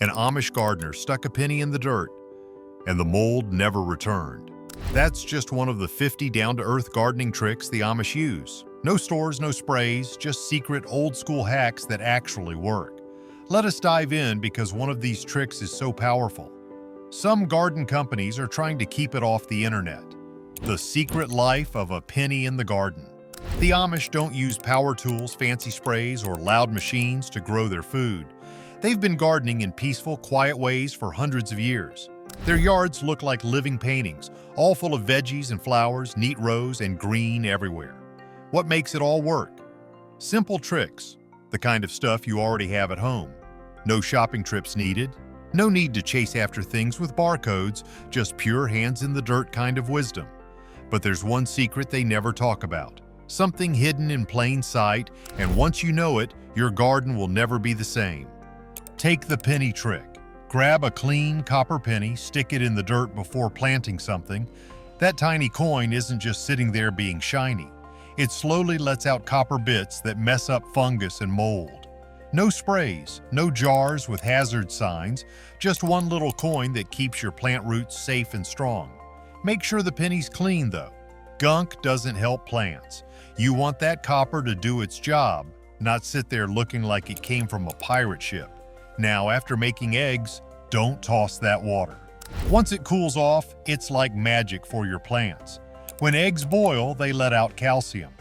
An Amish gardener stuck a penny in the dirt, and the mold never returned. That's just one of the 50 down-to-earth gardening tricks the Amish use. No stores, no sprays, just secret old-school hacks that actually work. Let us dive in because one of these tricks is so powerful. Some garden companies are trying to keep it off the internet. The secret life of a penny in the garden. The Amish don't use power tools, fancy sprays, or loud machines to grow their food. They've been gardening in peaceful, quiet ways for hundreds of years. Their yards look like living paintings, all full of veggies and flowers, neat rows, and green everywhere. What makes it all work? Simple tricks, the kind of stuff you already have at home. No shopping trips needed. No need to chase after things with barcodes, just pure hands-in-the-dirt kind of wisdom. But there's one secret they never talk about. Something hidden in plain sight, and once you know it, your garden will never be the same. Take the penny trick. Grab a clean copper penny, stick it in the dirt before planting something. That tiny coin isn't just sitting there being shiny. It slowly lets out copper bits that mess up fungus and mold. No sprays, no jars with hazard signs, just one little coin that keeps your plant roots safe and strong. Make sure the penny's clean though. Gunk doesn't help plants. You want that copper to do its job, not sit there looking like it came from a pirate ship. Now, after making eggs, don't toss that water. Once it cools off, it's like magic for your plants. When eggs boil, they let out calcium.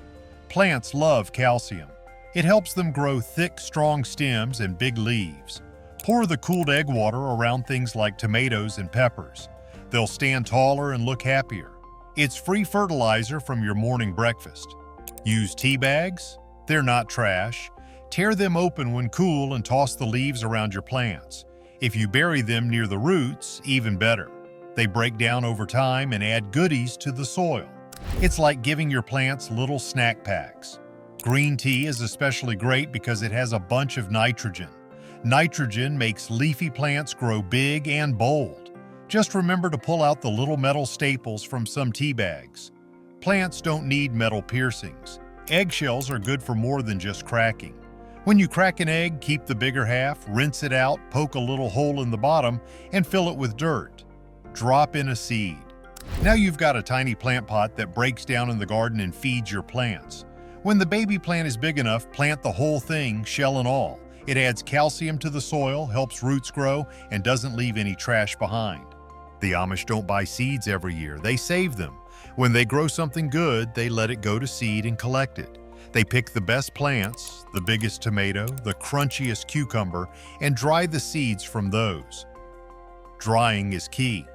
Plants love calcium. It helps them grow thick, strong stems and big leaves. Pour the cooled egg water around things like tomatoes and peppers. They'll stand taller and look happier. It's free fertilizer from your morning breakfast. Use tea bags? They're not trash. Tear them open when cool and toss the leaves around your plants. If you bury them near the roots, even better. They break down over time and add goodies to the soil. It's like giving your plants little snack packs. Green tea is especially great because it has a bunch of nitrogen. Nitrogen makes leafy plants grow big and bold. Just remember to pull out the little metal staples from some tea bags. Plants don't need metal piercings. Eggshells are good for more than just cracking. When you crack an egg, keep the bigger half, rinse it out, poke a little hole in the bottom, and fill it with dirt. Drop in a seed. Now you've got a tiny plant pot that breaks down in the garden and feeds your plants. When the baby plant is big enough, plant the whole thing, shell and all. It adds calcium to the soil, helps roots grow, and doesn't leave any trash behind. The Amish don't buy seeds every year, they save them. When they grow something good, they let it go to seed and collect it. They pick the best plants, the biggest tomato, the crunchiest cucumber, and dry the seeds from those. Drying is key.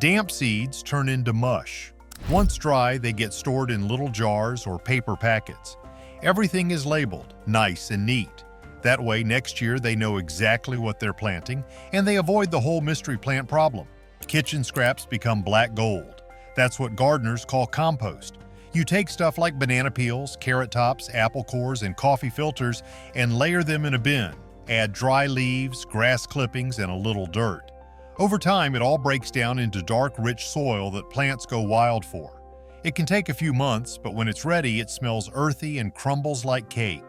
Damp seeds turn into mush. Once dry, they get stored in little jars or paper packets. Everything is labeled, nice and neat. That way, next year they know exactly what they're planting, and they avoid the whole mystery plant problem. Kitchen scraps become black gold. That's what gardeners call compost. You take stuff like banana peels, carrot tops, apple cores, and coffee filters and layer them in a bin. Add dry leaves, grass clippings, and a little dirt. Over time, it all breaks down into dark, rich soil that plants go wild for. It can take a few months, but when it's ready, it smells earthy and crumbles like cake.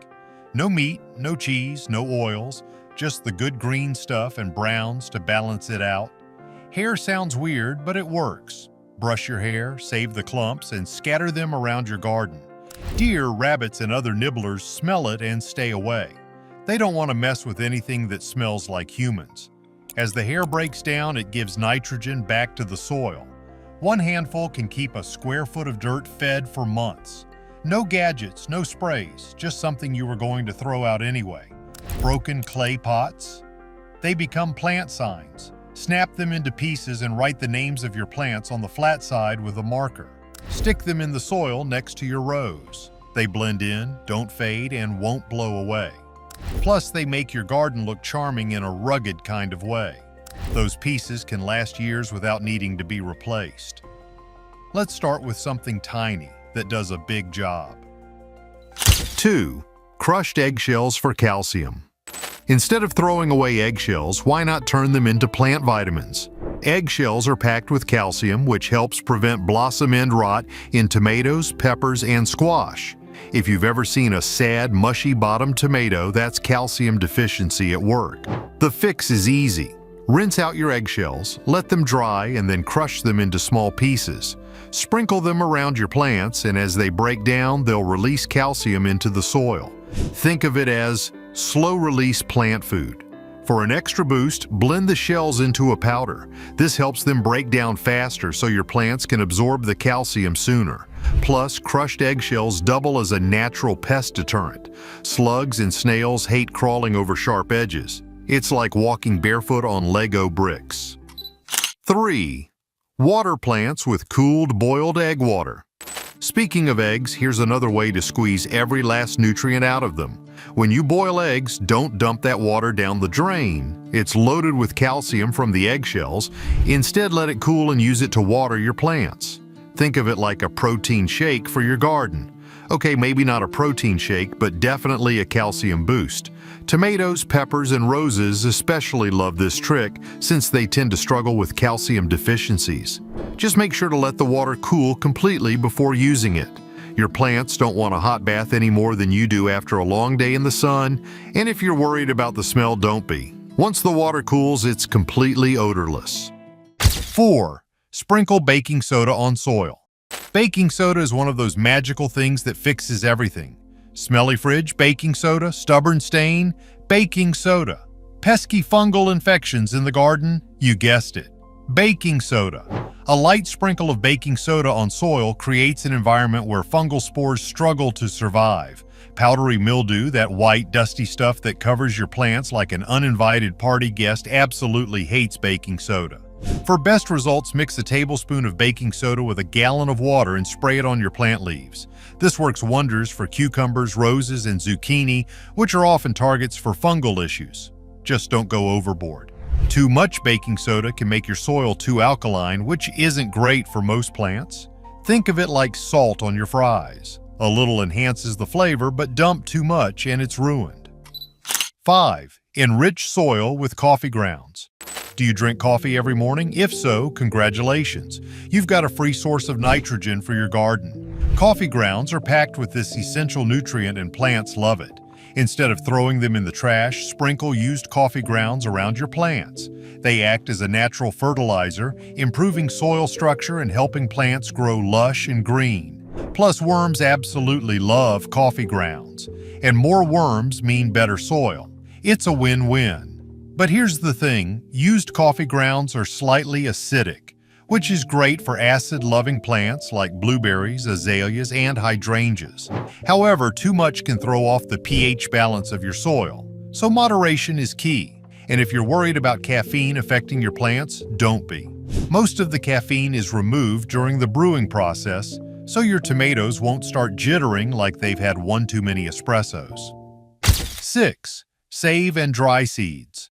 No meat, no cheese, no oils, just the good green stuff and browns to balance it out. Hair sounds weird, but it works. Brush your hair, save the clumps, and scatter them around your garden. Deer, rabbits, and other nibblers smell it and stay away. They don't want to mess with anything that smells like humans. As the hair breaks down, it gives nitrogen back to the soil. One handful can keep a square foot of dirt fed for months. No gadgets, no sprays, just something you were going to throw out anyway. Broken clay pots? They become plant signs. Snap them into pieces and write the names of your plants on the flat side with a marker. Stick them in the soil next to your rows. They blend in, don't fade, and won't blow away. Plus, they make your garden look charming in a rugged kind of way. Those pieces can last years without needing to be replaced. Let's start with something tiny that does a big job. 2. Crushed eggshells for calcium. Instead of throwing away eggshells, why not turn them into plant vitamins? Eggshells are packed with calcium, which helps prevent blossom end rot in tomatoes, peppers, and squash. If you've ever seen a sad, mushy-bottomed tomato, that's calcium deficiency at work. The fix is easy. Rinse out your eggshells, let them dry, and then crush them into small pieces. Sprinkle them around your plants, and as they break down, they'll release calcium into the soil. Think of it as slow-release plant food. For an extra boost, blend the shells into a powder. This helps them break down faster so your plants can absorb the calcium sooner. Plus, crushed eggshells double as a natural pest deterrent. Slugs and snails hate crawling over sharp edges. It's like walking barefoot on Lego bricks. 3. Water plants with cooled boiled egg water. Speaking of eggs, here's another way to squeeze every last nutrient out of them. When you boil eggs, don't dump that water down the drain. It's loaded with calcium from the eggshells. Instead, let it cool and use it to water your plants. Think of it like a protein shake for your garden. Okay, maybe not a protein shake, but definitely a calcium boost. Tomatoes, peppers, and roses especially love this trick since they tend to struggle with calcium deficiencies. Just make sure to let the water cool completely before using it. Your plants don't want a hot bath any more than you do after a long day in the sun, and if you're worried about the smell, don't be. Once the water cools, it's completely odorless. 4. Sprinkle baking soda on soil. Baking soda is one of those magical things that fixes everything. Smelly fridge, baking soda. Stubborn stain, baking soda. Pesky fungal infections in the garden, you guessed it, baking soda. A light sprinkle of baking soda on soil creates an environment where fungal spores struggle to survive. Powdery mildew, that white, dusty stuff that covers your plants like an uninvited party guest, absolutely hates baking soda. For best results, mix a tablespoon of baking soda with a gallon of water and spray it on your plant leaves. This works wonders for cucumbers, roses, and zucchini, which are often targets for fungal issues. Just don't go overboard. Too much baking soda can make your soil too alkaline, which isn't great for most plants. Think of it like salt on your fries. A little enhances the flavor, but dump too much and it's ruined. 5. Enrich soil with coffee grounds. Do you drink coffee every morning? If so, congratulations. You've got a free source of nitrogen for your garden. Coffee grounds are packed with this essential nutrient and plants love it. Instead of throwing them in the trash, sprinkle used coffee grounds around your plants. They act as a natural fertilizer, improving soil structure and helping plants grow lush and green. Plus, worms absolutely love coffee grounds. And more worms mean better soil. It's a win-win. But here's the thing, used coffee grounds are slightly acidic, which is great for acid-loving plants like blueberries, azaleas, and hydrangeas. However, too much can throw off the pH balance of your soil, so moderation is key. And if you're worried about caffeine affecting your plants, don't be. Most of the caffeine is removed during the brewing process, so your tomatoes won't start jittering like they've had one too many espressos. 6. Save and dry seeds.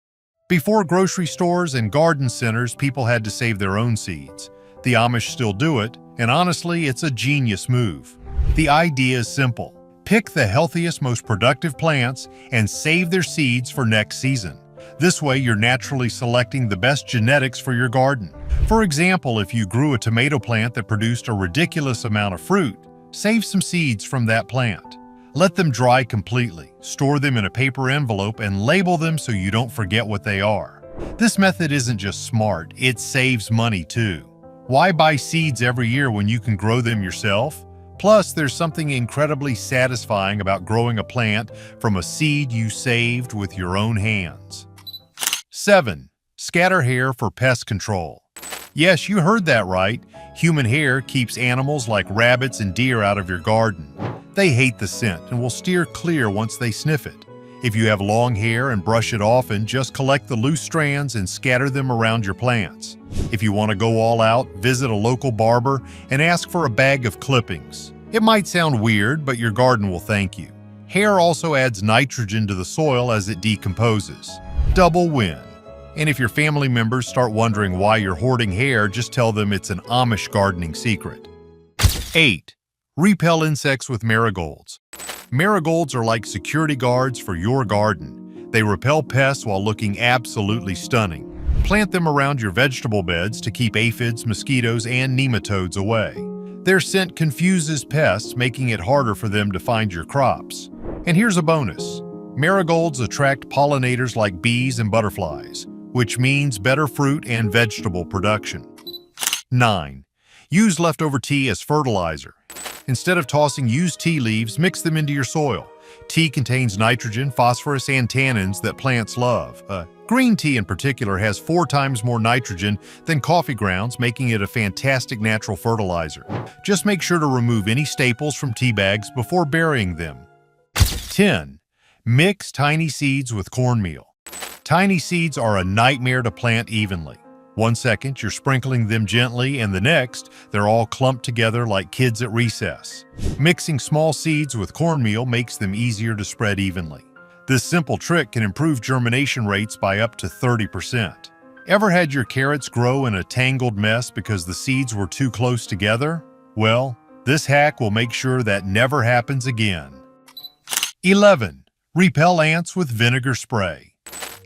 Before grocery stores and garden centers, people had to save their own seeds. The Amish still do it, and honestly, it's a genius move. The idea is simple. Pick the healthiest, most productive plants and save their seeds for next season. This way, you're naturally selecting the best genetics for your garden. For example, if you grew a tomato plant that produced a ridiculous amount of fruit, save some seeds from that plant. Let them dry completely, store them in a paper envelope, and label them so you don't forget what they are. This method isn't just smart, it saves money too. Why buy seeds every year when you can grow them yourself? Plus, there's something incredibly satisfying about growing a plant from a seed you saved with your own hands. 7. Scatter hair for pest control. Yes, you heard that right. Human hair keeps animals like rabbits and deer out of your garden. They hate the scent and will steer clear once they sniff it. If you have long hair and brush it often, just collect the loose strands and scatter them around your plants. If you want to go all out, visit a local barber and ask for a bag of clippings. It might sound weird, but your garden will thank you. Hair also adds nitrogen to the soil as it decomposes. Double win. And if your family members start wondering why you're hoarding hair, just tell them it's an Amish gardening secret. 8. Repel insects with marigolds. Marigolds are like security guards for your garden. They repel pests while looking absolutely stunning. Plant them around your vegetable beds to keep aphids, mosquitoes, and nematodes away. Their scent confuses pests, making it harder for them to find your crops. And here's a bonus. Marigolds attract pollinators like bees and butterflies, which means better fruit and vegetable production. 9. Use leftover tea as fertilizer. Instead of tossing used tea leaves, mix them into your soil. Tea contains nitrogen, phosphorus, and tannins that plants love. Green tea in particular has 4 times more nitrogen than coffee grounds, making it a fantastic natural fertilizer. Just make sure to remove any staples from tea bags before burying them. 10. Mix tiny seeds with cornmeal. Tiny seeds are a nightmare to plant evenly. One second, you're sprinkling them gently, and the next, they're all clumped together like kids at recess. Mixing small seeds with cornmeal makes them easier to spread evenly. This simple trick can improve germination rates by up to 30%. Ever had your carrots grow in a tangled mess because the seeds were too close together? Well, this hack will make sure that never happens again. 11. Repel ants with vinegar spray.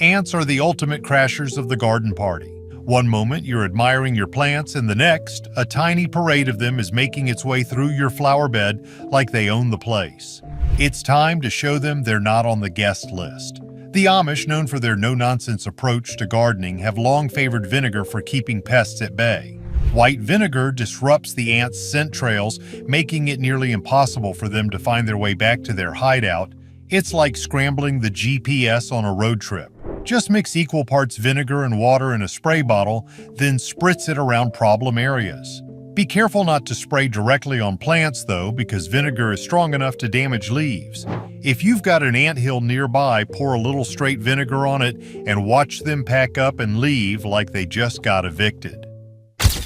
Ants are the ultimate crashers of the garden party. One moment you're admiring your plants, and the next, a tiny parade of them is making its way through your flower bed like they own the place. It's time to show them they're not on the guest list. The Amish, known for their no-nonsense approach to gardening, have long favored vinegar for keeping pests at bay. White vinegar disrupts the ants' scent trails, making it nearly impossible for them to find their way back to their hideout. It's like scrambling the GPS on a road trip. Just mix equal parts vinegar and water in a spray bottle, then spritz it around problem areas. Be careful not to spray directly on plants though, because vinegar is strong enough to damage leaves. If you've got an anthill nearby, pour a little straight vinegar on it and watch them pack up and leave like they just got evicted.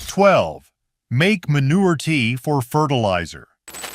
12. Make manure tea for fertilizer.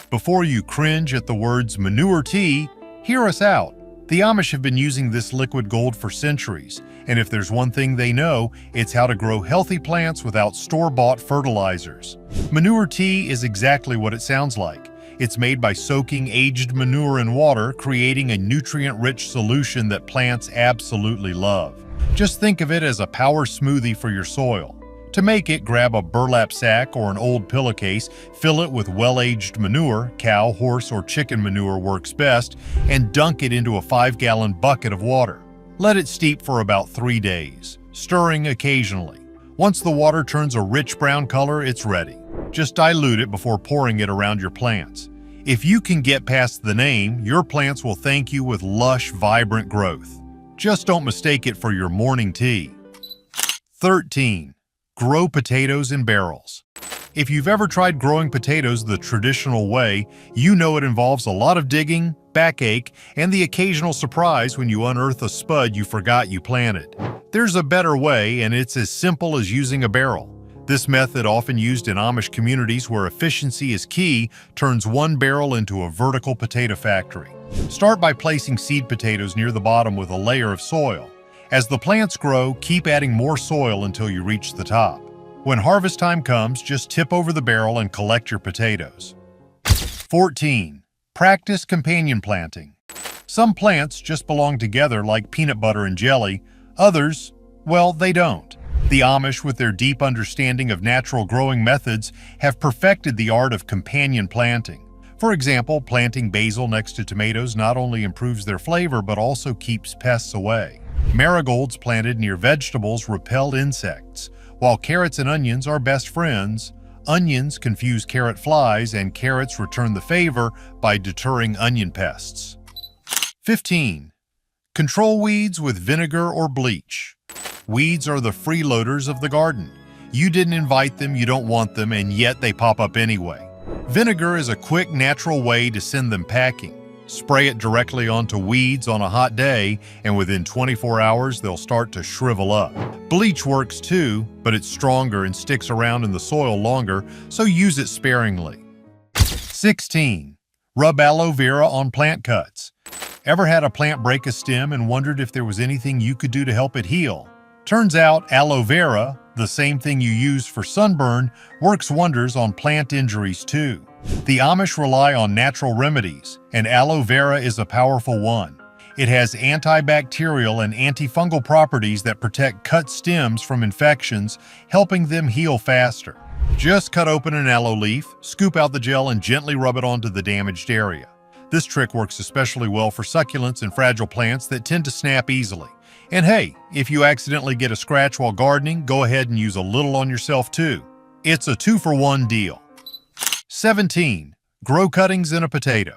Before you cringe at the words manure tea, hear us out. The Amish have been using this liquid gold for centuries, and if there's one thing they know, it's how to grow healthy plants without store-bought fertilizers. Manure tea is exactly what it sounds like. It's made by soaking aged manure in water, creating a nutrient-rich solution that plants absolutely love. Just think of it as a power smoothie for your soil. To make it, grab a burlap sack or an old pillowcase, fill it with well-aged manure, cow, horse, or chicken manure works best, and dunk it into a 5-gallon bucket of water. Let it steep for about 3 days, stirring occasionally. Once the water turns a rich brown color, it's ready. Just dilute it before pouring it around your plants. If you can get past the name, your plants will thank you with lush, vibrant growth. Just don't mistake it for your morning tea. 13. Grow potatoes in barrels. If you've ever tried growing potatoes the traditional way, you know it involves a lot of digging, backache, and the occasional surprise when you unearth a spud you forgot you planted. There's a better way, and it's as simple as using a barrel. This method, often used in Amish communities where efficiency is key, turns one barrel into a vertical potato factory. Start by placing seed potatoes near the bottom with a layer of soil. As the plants grow, keep adding more soil until you reach the top. When harvest time comes, just tip over the barrel and collect your potatoes. 14. Practice companion planting. Some plants just belong together like peanut butter and jelly. Others, well, they don't. The Amish, with their deep understanding of natural growing methods, have perfected the art of companion planting. For example, planting basil next to tomatoes not only improves their flavor but also keeps pests away. Marigolds planted near vegetables repel insects. While carrots and onions are best friends, onions confuse carrot flies and carrots return the favor by deterring onion pests. 15. Control weeds with vinegar or bleach. Weeds are the freeloaders of the garden. You didn't invite them, you don't want them, and yet they pop up anyway. Vinegar is a quick, natural way to send them packing. Spray it directly onto weeds on a hot day, and within 24 hours, they'll start to shrivel up. Bleach works too, but it's stronger and sticks around in the soil longer, so use it sparingly. 16. Rub aloe vera on plant cuts. Ever had a plant break a stem and wondered if there was anything you could do to help it heal? Turns out aloe vera, the same thing you use for sunburn, works wonders on plant injuries too. The Amish rely on natural remedies, and aloe vera is a powerful one. It has antibacterial and antifungal properties that protect cut stems from infections, helping them heal faster. Just cut open an aloe leaf, scoop out the gel, and gently rub it onto the damaged area. This trick works especially well for succulents and fragile plants that tend to snap easily. And hey, if you accidentally get a scratch while gardening, go ahead and use a little on yourself too. It's a 2-for-1 deal. 17. Grow cuttings in a potato.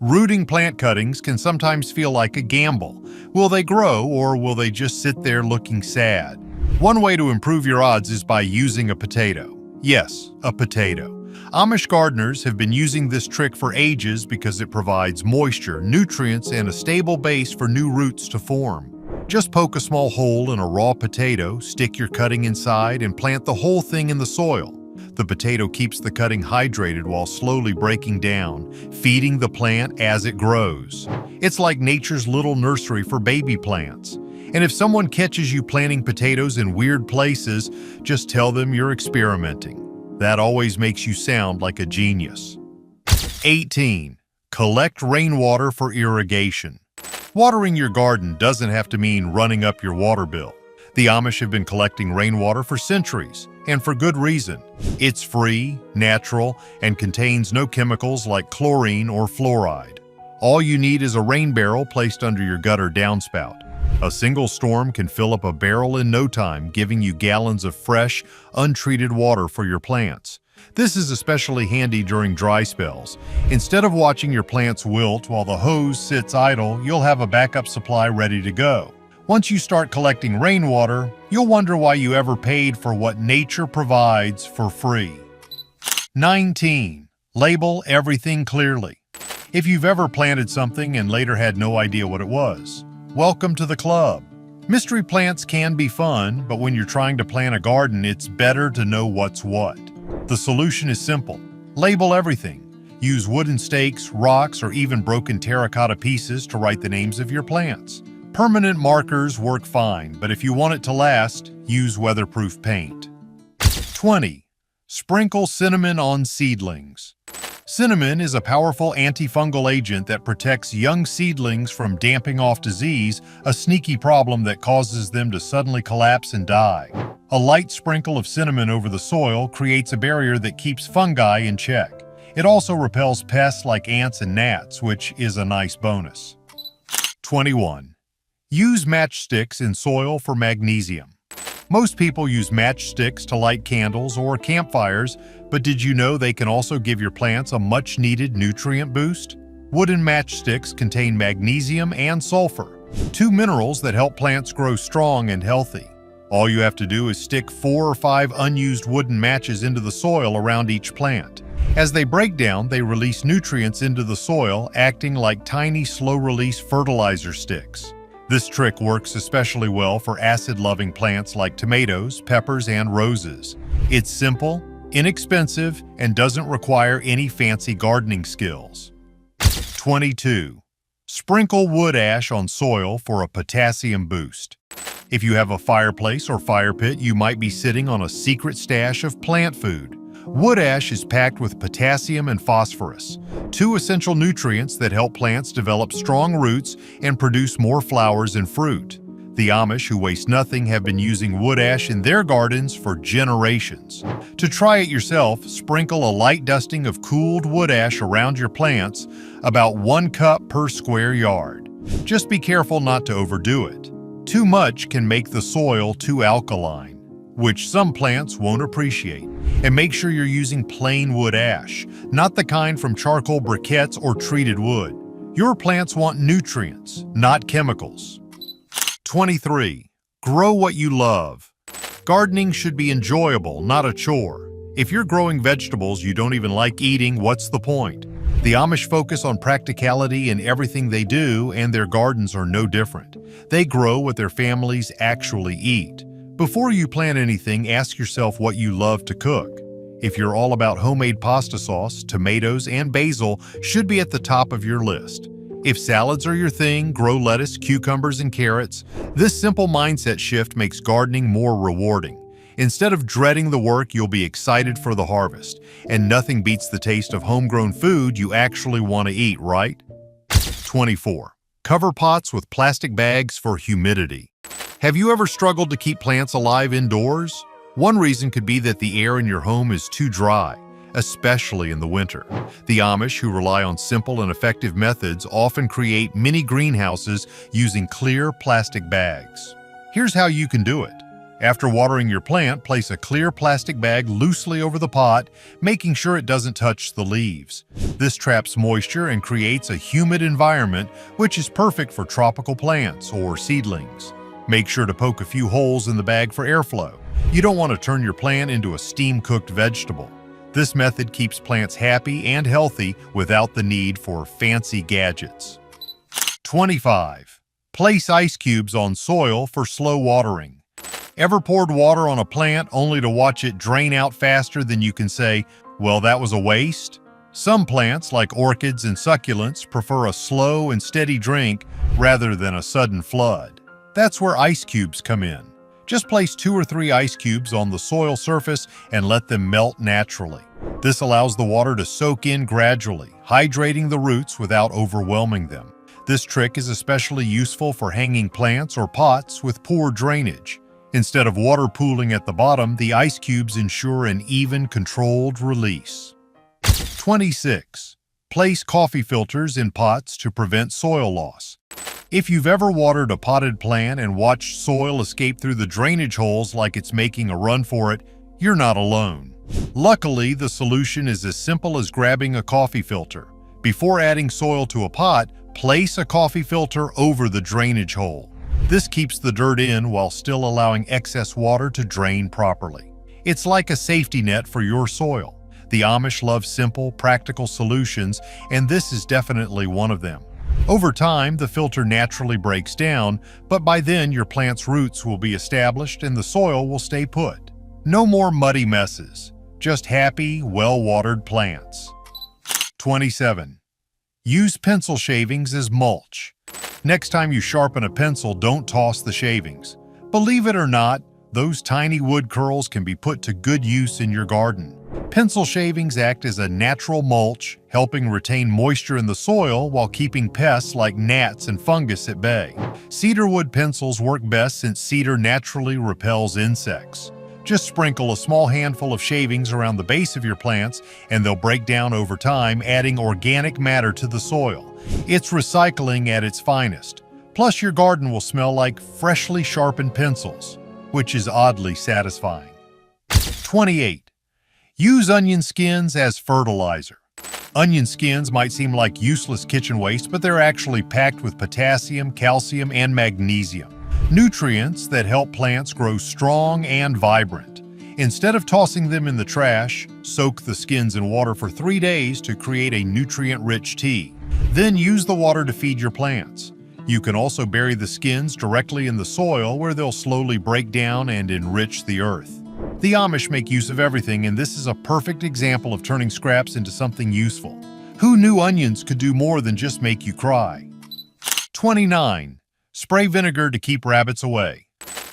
Rooting plant cuttings can sometimes feel like a gamble. Will they grow, or will they just sit there looking sad? One way to improve your odds is by using a potato. Yes, a potato. Amish gardeners have been using this trick for ages because it provides moisture, nutrients, and a stable base for new roots to form. Just poke a small hole in a raw potato, stick your cutting inside, and plant the whole thing in the soil. The potato keeps the cutting hydrated while slowly breaking down, feeding the plant as it grows. It's like nature's little nursery for baby plants. And if someone catches you planting potatoes in weird places, just tell them you're experimenting. That always makes you sound like a genius. 18. Collect rainwater for irrigation. Watering your garden doesn't have to mean running up your water bill. The Amish have been collecting rainwater for centuries, and for good reason. It's free, natural, and contains no chemicals like chlorine or fluoride. All you need is a rain barrel placed under your gutter downspout. A single storm can fill up a barrel in no time, giving you gallons of fresh, untreated water for your plants. This is especially handy during dry spells. Instead of watching your plants wilt while the hose sits idle, you'll have a backup supply ready to go. Once you start collecting rainwater, you'll wonder why you ever paid for what nature provides for free. 19. Label everything clearly. If you've ever planted something and later had no idea what it was, welcome to the club. Mystery plants can be fun, but when you're trying to plant a garden, it's better to know what's what. The solution is simple. Label everything. Use wooden stakes, rocks, or even broken terracotta pieces to write the names of your plants. Permanent markers work fine, but if you want it to last, use weatherproof paint. 20. Sprinkle cinnamon on seedlings. Cinnamon is a powerful antifungal agent that protects young seedlings from damping off disease, a sneaky problem that causes them to suddenly collapse and die. A light sprinkle of cinnamon over the soil creates a barrier that keeps fungi in check. It also repels pests like ants and gnats, which is a nice bonus. 21. Use matchsticks in soil for magnesium. Most people use matchsticks to light candles or campfires, but did you know they can also give your plants a much-needed nutrient boost? Wooden matchsticks contain magnesium and sulfur, two minerals that help plants grow strong and healthy. All you have to do is stick 4 or 5 unused wooden matches into the soil around each plant. As they break down, they release nutrients into the soil, acting like tiny, slow-release fertilizer sticks. This trick works especially well for acid-loving plants like tomatoes, peppers, and roses. It's simple, inexpensive, and doesn't require any fancy gardening skills. 22. Sprinkle wood ash on soil for a potassium boost. If you have a fireplace or fire pit, you might be sitting on a secret stash of plant food. Wood ash is packed with potassium and phosphorus, two essential nutrients that help plants develop strong roots and produce more flowers and fruit. The Amish, who waste nothing, have been using wood ash in their gardens for generations. To try it yourself, sprinkle a light dusting of cooled wood ash around your plants, about 1 cup per square yard. Just be careful not to overdo it. Too much can make the soil too alkaline, which some plants won't appreciate. And make sure you're using plain wood ash, not the kind from charcoal briquettes or treated wood. Your plants want nutrients, not chemicals. 23. Grow what you love. Gardening should be enjoyable, not a chore. If you're growing vegetables you don't even like eating, what's the point? The Amish focus on practicality in everything they do, and their gardens are no different. They grow what their families actually eat. Before you plant anything, ask yourself what you love to cook. If you're all about homemade pasta sauce, tomatoes and basil should be at the top of your list. If salads are your thing, grow lettuce, cucumbers, and carrots. This simple mindset shift makes gardening more rewarding. Instead of dreading the work, you'll be excited for the harvest. And nothing beats the taste of homegrown food you actually want to eat, right? 24. Cover pots with plastic bags for humidity. Have you ever struggled to keep plants alive indoors? One reason could be that the air in your home is too dry, especially in the winter. The Amish, who rely on simple and effective methods, often create mini greenhouses using clear plastic bags. Here's how you can do it. After watering your plant, place a clear plastic bag loosely over the pot, making sure it doesn't touch the leaves. This traps moisture and creates a humid environment, which is perfect for tropical plants or seedlings. Make sure to poke a few holes in the bag for airflow. You don't want to turn your plant into a steam-cooked vegetable. This method keeps plants happy and healthy without the need for fancy gadgets. 25. Place ice cubes on soil for slow watering. Ever poured water on a plant only to watch it drain out faster than you can say, well, that was a waste? Some plants, like orchids and succulents, prefer a slow and steady drink rather than a sudden flood. That's where ice cubes come in. Just place 2 or 3 ice cubes on the soil surface and let them melt naturally. This allows the water to soak in gradually, hydrating the roots without overwhelming them. This trick is especially useful for hanging plants or pots with poor drainage. Instead of water pooling at the bottom, the ice cubes ensure an even, controlled release. 26. Place coffee filters in pots to prevent soil loss. If you've ever watered a potted plant and watched soil escape through the drainage holes like it's making a run for it, you're not alone. Luckily, the solution is as simple as grabbing a coffee filter. Before adding soil to a pot, place a coffee filter over the drainage hole. This keeps the dirt in while still allowing excess water to drain properly. It's like a safety net for your soil. The Amish love simple, practical solutions, and this is definitely one of them. Over time, the filter naturally breaks down, but by then your plant's roots will be established and the soil will stay put. No more muddy messes, just happy, well-watered plants. 27. Use pencil shavings as mulch. Next time you sharpen a pencil, don't toss the shavings. Believe it or not, those tiny wood curls can be put to good use in your garden. Pencil shavings act as a natural mulch, helping retain moisture in the soil while keeping pests like gnats and fungus at bay. Cedarwood pencils work best since cedar naturally repels insects. Just sprinkle a small handful of shavings around the base of your plants and they'll break down over time, adding organic matter to the soil. It's recycling at its finest. Plus, your garden will smell like freshly sharpened pencils, which is oddly satisfying. 28. Use onion skins as fertilizer. Onion skins might seem like useless kitchen waste, but they're actually packed with potassium, calcium, and magnesium, nutrients that help plants grow strong and vibrant. Instead of tossing them in the trash, soak the skins in water for 3 days to create a nutrient-rich tea. Then use the water to feed your plants. You can also bury the skins directly in the soil where they'll slowly break down and enrich the earth. The Amish make use of everything, and this is a perfect example of turning scraps into something useful. Who knew onions could do more than just make you cry? 29. Spray vinegar to keep rabbits away.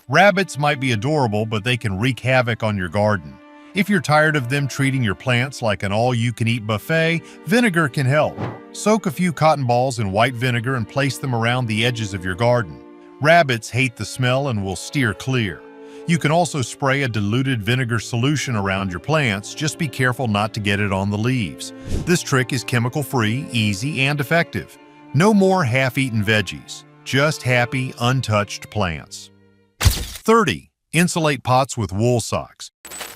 Rabbits might be adorable, but they can wreak havoc on your garden. If you're tired of them treating your plants like an all-you-can-eat buffet, vinegar can help. Soak a few cotton balls in white vinegar and place them around the edges of your garden. Rabbits hate the smell and will steer clear. You can also spray a diluted vinegar solution around your plants. Just be careful not to get it on the leaves. This trick is chemical-free, easy, and effective. No more half-eaten veggies, just happy, untouched plants. 30. Insulate pots with wool socks.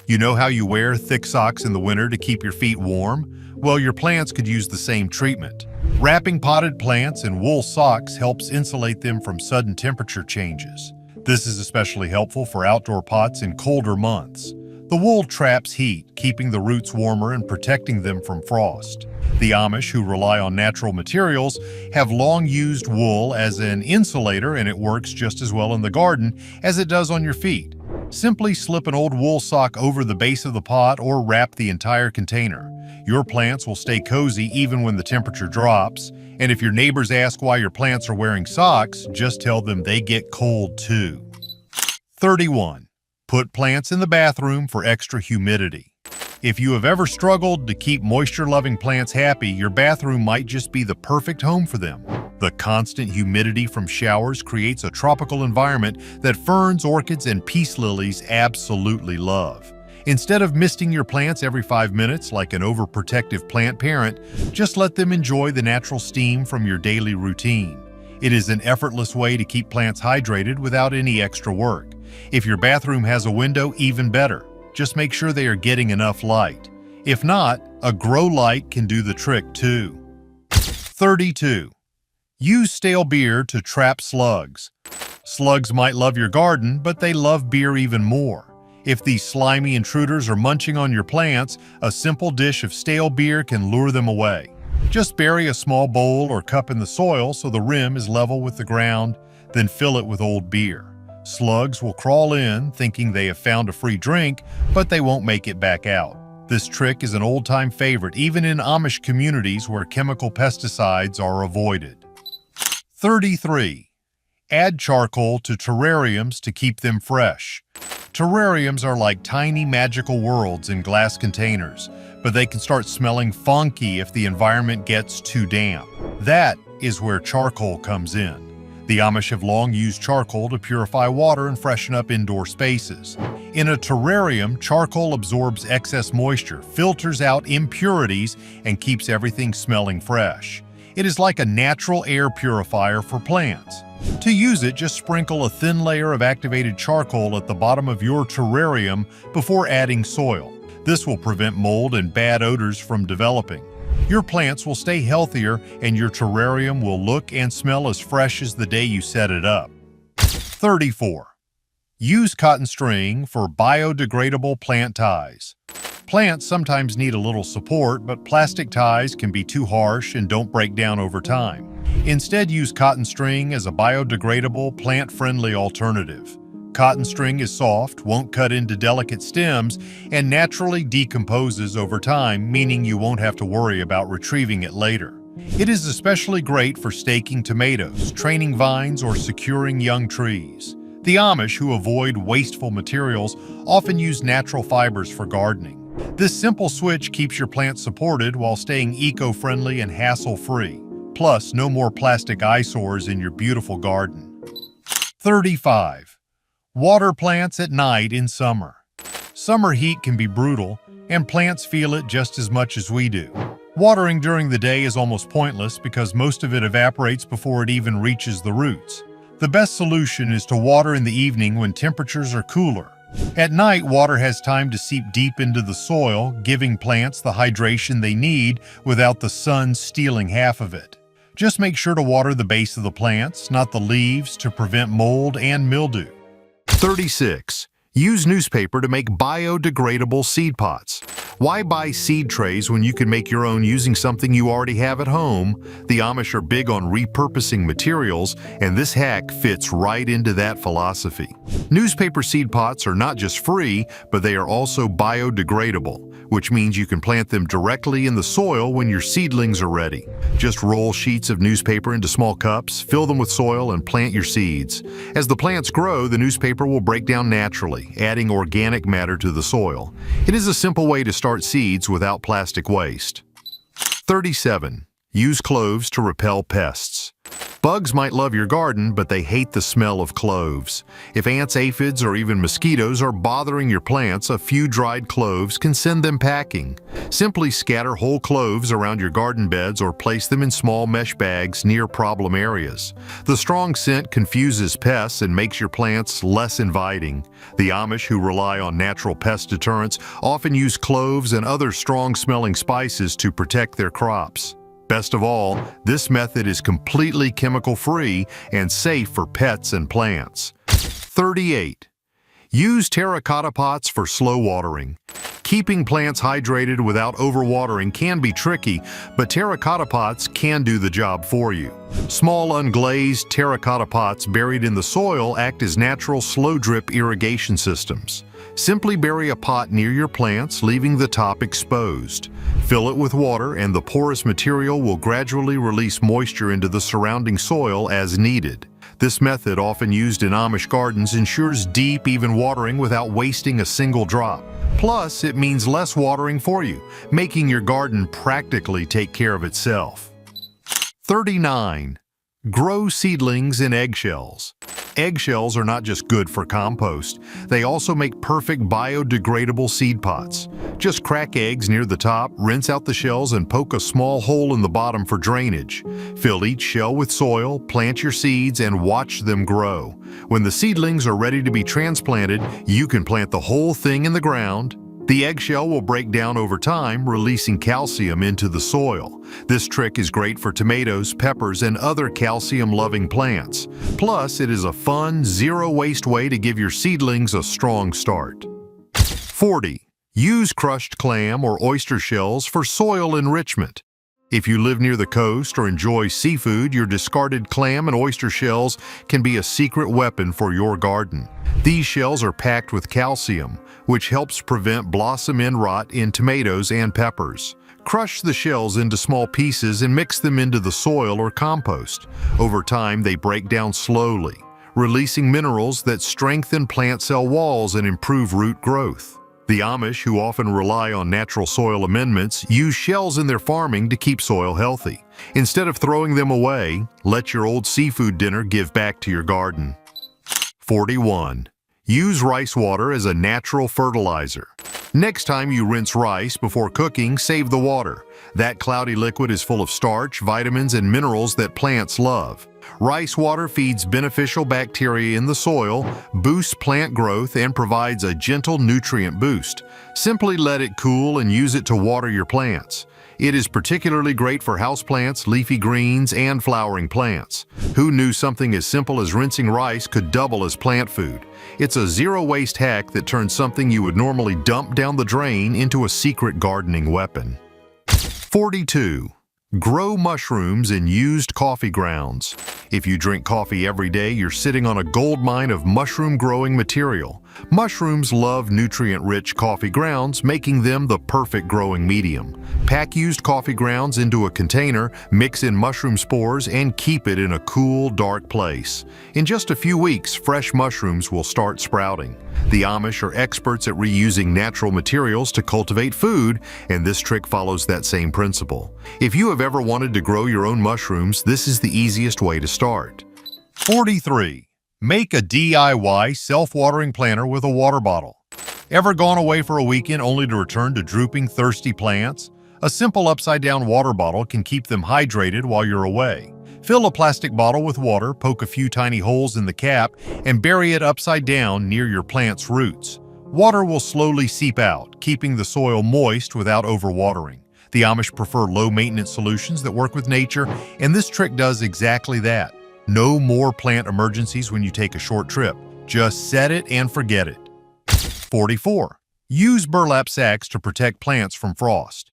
You know how you wear thick socks in the winter to keep your feet warm? Well, your plants could use the same treatment. Wrapping potted plants in wool socks helps insulate them from sudden temperature changes. This is especially helpful for outdoor pots in colder months. The wool traps heat, keeping the roots warmer and protecting them from frost. The Amish, who rely on natural materials, have long used wool as an insulator, and it works just as well in the garden as it does on your feet. Simply slip an old wool sock over the base of the pot or wrap the entire container. Your plants will stay cozy even when the temperature drops, and if your neighbors ask why your plants are wearing socks, just tell them they get cold too. 31. Put plants in the bathroom for extra humidity. If you have ever struggled to keep moisture-loving plants happy, your bathroom might just be the perfect home for them. The constant humidity from showers creates a tropical environment that ferns, orchids, and peace lilies absolutely love. Instead of misting your plants every 5 minutes like an overprotective plant parent, just let them enjoy the natural steam from your daily routine. It is an effortless way to keep plants hydrated without any extra work. If your bathroom has a window, even better. Just make sure they are getting enough light. If not, a grow light can do the trick too. 32. Use stale beer to trap slugs. Slugs might love your garden, but they love beer even more. If these slimy intruders are munching on your plants, a simple dish of stale beer can lure them away. Just bury a small bowl or cup in the soil so the rim is level with the ground, then fill it with old beer. Slugs will crawl in, thinking they have found a free drink, but they won't make it back out. This trick is an old-time favorite, even in Amish communities where chemical pesticides are avoided. 33. Add charcoal to terrariums to keep them fresh. Terrariums are like tiny magical worlds in glass containers, but they can start smelling funky if the environment gets too damp. That is where charcoal comes in. The Amish have long used charcoal to purify water and freshen up indoor spaces. In a terrarium, charcoal absorbs excess moisture, filters out impurities, and keeps everything smelling fresh. It is like a natural air purifier for plants. To use it, just sprinkle a thin layer of activated charcoal at the bottom of your terrarium before adding soil. This will prevent mold and bad odors from developing. Your plants will stay healthier and your terrarium will look and smell as fresh as the day you set it up. 34. Use cotton string for biodegradable plant ties. Plants sometimes need a little support, but plastic ties can be too harsh and don't break down over time. Instead, use cotton string as a biodegradable, plant-friendly alternative. Cotton string is soft, won't cut into delicate stems, and naturally decomposes over time, meaning you won't have to worry about retrieving it later. It is especially great for staking tomatoes, training vines, or securing young trees. The Amish, who avoid wasteful materials, often use natural fibers for gardening. This simple switch keeps your plants supported while staying eco-friendly and hassle-free. Plus, no more plastic eyesores in your beautiful garden. 35. Water plants at night in summer. Summer heat can be brutal, and plants feel it just as much as we do. Watering during the day is almost pointless because most of it evaporates before it even reaches the roots. The best solution is to water in the evening when temperatures are cooler. At night, water has time to seep deep into the soil, giving plants the hydration they need without the sun stealing half of it. Just make sure to water the base of the plants, not the leaves, to prevent mold and mildew. 36. Use newspaper to make biodegradable seed pots. Why buy seed trays when you can make your own using something you already have at home? The Amish are big on repurposing materials, and this hack fits right into that philosophy. Newspaper seed pots are not just free, but they are also biodegradable, which means you can plant them directly in the soil when your seedlings are ready. Just roll sheets of newspaper into small cups, fill them with soil, and plant your seeds. As the plants grow, the newspaper will break down naturally, adding organic matter to the soil. It is a simple way to start seeds without plastic waste. 37. Use cloves to repel pests. Bugs might love your garden, but they hate the smell of cloves. If ants, aphids, or even mosquitoes are bothering your plants, a few dried cloves can send them packing. Simply scatter whole cloves around your garden beds or place them in small mesh bags near problem areas. The strong scent confuses pests and makes your plants less inviting. The Amish, who rely on natural pest deterrents, often use cloves and other strong-smelling spices to protect their crops. Best of all, this method is completely chemical-free and safe for pets and plants. 38. Use terracotta pots for slow watering. Keeping plants hydrated without overwatering can be tricky, but terracotta pots can do the job for you. Small unglazed terracotta pots buried in the soil act as natural slow-drip irrigation systems. Simply bury a pot near your plants, leaving the top exposed. Fill it with water, and the porous material will gradually release moisture into the surrounding soil as needed. This method, often used in Amish gardens, ensures deep, even watering without wasting a single drop. Plus, it means less watering for you, making your garden practically take care of itself. 39. Grow seedlings in eggshells. Eggshells are not just good for compost, they also make perfect biodegradable seed pots. Just crack eggs near the top, rinse out the shells, and poke a small hole in the bottom for drainage. Fill each shell with soil, plant your seeds, and watch them grow. When the seedlings are ready to be transplanted, you can plant the whole thing in the ground. The eggshell will break down over time, releasing calcium into the soil. This trick is great for tomatoes, peppers, and other calcium-loving plants. Plus, it is a fun, zero-waste way to give your seedlings a strong start. 40. Use crushed clam or oyster shells for soil enrichment. If you live near the coast or enjoy seafood, your discarded clam and oyster shells can be a secret weapon for your garden. These shells are packed with calcium, which helps prevent blossom end rot in tomatoes and peppers. Crush the shells into small pieces and mix them into the soil or compost. Over time, they break down slowly, releasing minerals that strengthen plant cell walls and improve root growth. The Amish, who often rely on natural soil amendments, use shells in their farming to keep soil healthy. Instead of throwing them away, let your old seafood dinner give back to your garden. 41. Use rice water as a natural fertilizer. Next time you rinse rice before cooking, save the water. That cloudy liquid is full of starch, vitamins, and minerals that plants love. Rice water feeds beneficial bacteria in the soil, boosts plant growth, and provides a gentle nutrient boost. Simply let it cool and use it to water your plants. It is particularly great for houseplants, leafy greens, and flowering plants. Who knew something as simple as rinsing rice could double as plant food? It's a zero-waste hack that turns something you would normally dump down the drain into a secret gardening weapon. 42. Grow mushrooms in used coffee grounds. If you drink coffee every day, you're sitting on a goldmine of mushroom-growing material. Mushrooms love nutrient-rich coffee grounds, making them the perfect growing medium. Pack used coffee grounds into a container, mix in mushroom spores, and keep it in a cool, dark place. In just a few weeks, fresh mushrooms will start sprouting. The Amish are experts at reusing natural materials to cultivate food, and this trick follows that same principle. If you have ever wanted to grow your own mushrooms, this is the easiest way to start. 43. Make a DIY self-watering planter with a water bottle. Ever gone away for a weekend only to return to drooping, thirsty plants? A simple upside-down water bottle can keep them hydrated while you're away. Fill a plastic bottle with water, poke a few tiny holes in the cap, and bury it upside down near your plant's roots. Water will slowly seep out, keeping the soil moist without overwatering. The Amish prefer low-maintenance solutions that work with nature, and this trick does exactly that. No more plant emergencies when you take a short trip. Just set it and forget it. 44. Use burlap sacks to protect plants from frost.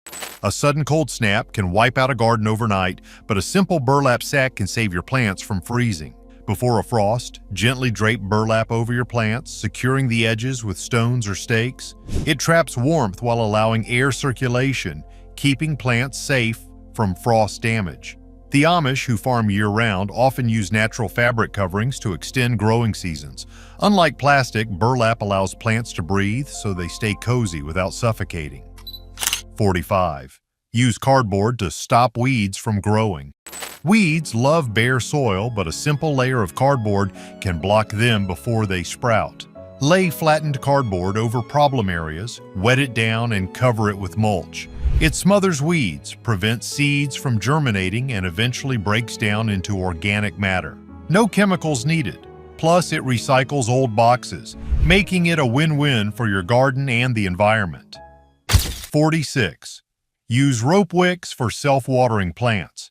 A sudden cold snap can wipe out a garden overnight, but a simple burlap sack can save your plants from freezing. Before a frost, gently drape burlap over your plants, securing the edges with stones or stakes. It traps warmth while allowing air circulation, keeping plants safe from frost damage. The Amish, who farm year-round, often use natural fabric coverings to extend growing seasons. Unlike plastic, burlap allows plants to breathe so they stay cozy without suffocating. 45. Use cardboard to stop weeds from growing. Weeds love bare soil, but a simple layer of cardboard can block them before they sprout. Lay flattened cardboard over problem areas, wet it down, and cover it with mulch. It smothers weeds, prevents seeds from germinating, and eventually breaks down into organic matter. No chemicals needed. Plus, it recycles old boxes, making it a win-win for your garden and the environment. 46. Use rope wicks for self-watering plants.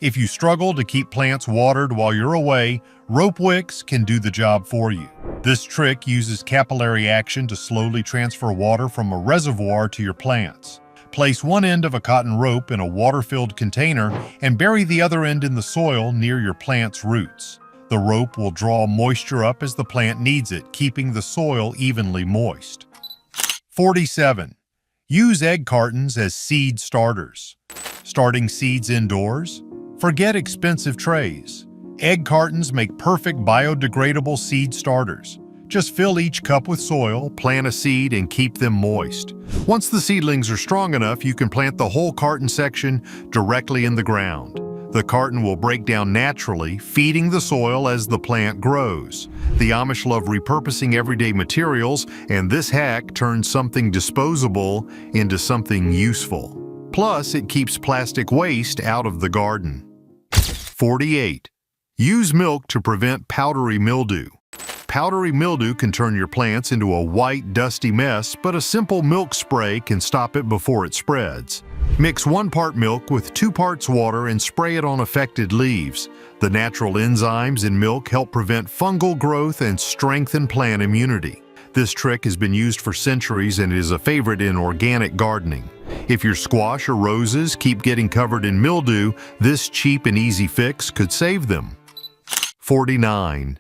If you struggle to keep plants watered while you're away, rope wicks can do the job for you. This trick uses capillary action to slowly transfer water from a reservoir to your plants. Place one end of a cotton rope in a water-filled container and bury the other end in the soil near your plant's roots. The rope will draw moisture up as the plant needs it, keeping the soil evenly moist. 47. Use egg cartons as seed starters. Starting seeds indoors? Forget expensive trays. Egg cartons make perfect biodegradable seed starters. Just fill each cup with soil, plant a seed, and keep them moist. Once the seedlings are strong enough, you can plant the whole carton section directly in the ground. The carton will break down naturally, feeding the soil as the plant grows. The Amish love repurposing everyday materials, and this hack turns something disposable into something useful. Plus, it keeps plastic waste out of the garden. 48. Use milk to prevent powdery mildew. Powdery mildew can turn your plants into a white, dusty mess, but a simple milk spray can stop it before it spreads. Mix 1 part milk with 2 parts water and spray it on affected leaves. The natural enzymes in milk help prevent fungal growth and strengthen plant immunity. This trick has been used for centuries and is a favorite in organic gardening. If your squash or roses keep getting covered in mildew, this cheap and easy fix could save them. 49.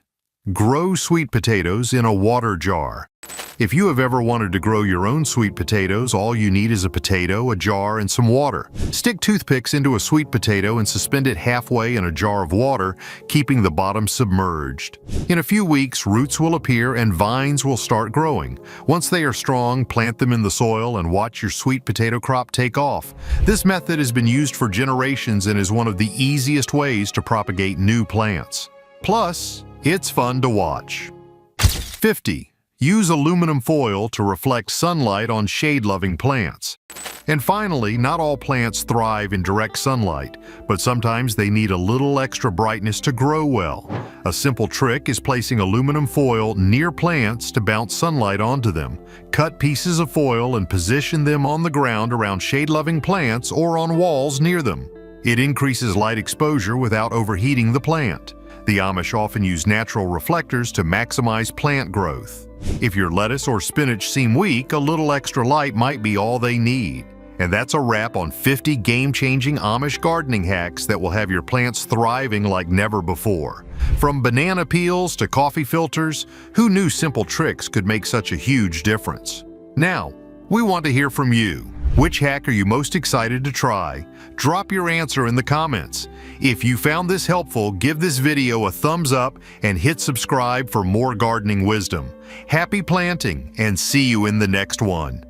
Grow sweet potatoes in a water jar. If you have ever wanted to grow your own sweet potatoes, all you need is a potato, a jar, and some water. Stick toothpicks into a sweet potato and suspend it halfway in a jar of water, keeping the bottom submerged. In a few weeks, roots will appear and vines will start growing. Once they are strong, plant them in the soil and watch your sweet potato crop take off. This method has been used for generations and is one of the easiest ways to propagate new plants. Plus, it's fun to watch. 50. Use aluminum foil to reflect sunlight on shade-loving plants. And finally, not all plants thrive in direct sunlight, but sometimes they need a little extra brightness to grow well. A simple trick is placing aluminum foil near plants to bounce sunlight onto them. Cut pieces of foil and position them on the ground around shade-loving plants or on walls near them. It increases light exposure without overheating the plant. The Amish often use natural reflectors to maximize plant growth. If your lettuce or spinach seem weak, a little extra light might be all they need. And that's a wrap on 50 game-changing Amish gardening hacks that will have your plants thriving like never before. From banana peels to coffee filters, who knew simple tricks could make such a huge difference? Now, we want to hear from you. Which hack are you most excited to try? Drop your answer in the comments. If you found this helpful, give this video a thumbs up and hit subscribe for more gardening wisdom. Happy planting and see you in the next one.